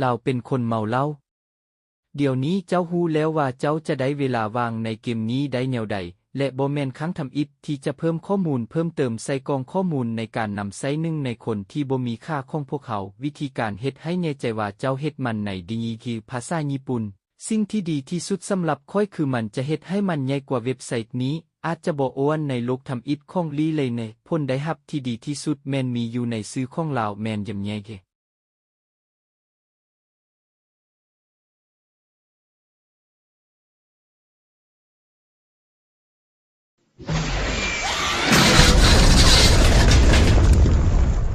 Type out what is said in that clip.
ลาวเป็นคนเมาเหล้าเดี๋ยวนี้เจ้าฮู้แล้วว่าเจ้าจะได้เวลาวางในเกมนี้ได้แนวใดและบ่แม่นครั้งทำอิฐที่จะเพิ่มข้อมูลเพิ่มเติมใส่กองข้อมูลในการนำใช้หนึ่งในคนที่บ่มีค่าของพวกเขาวิธีการเฮ็ดให้แน่ใจว่าเจ้าเฮ็ดมันในดีคือภาษาญี่ปุ่นสิ่งที่ดีที่สุดสำหรับค่อยคือมันจะเฮ็ดให้มันใหญ่กว่าเว็บไซต์นี้อาจจะบ่อ้วนในโลกทำอิฐของลีเลยในผลได้รับที่ดีที่สุดแม่นมีอยู่ในซื้อของลาวแม่นยำใหญ่แ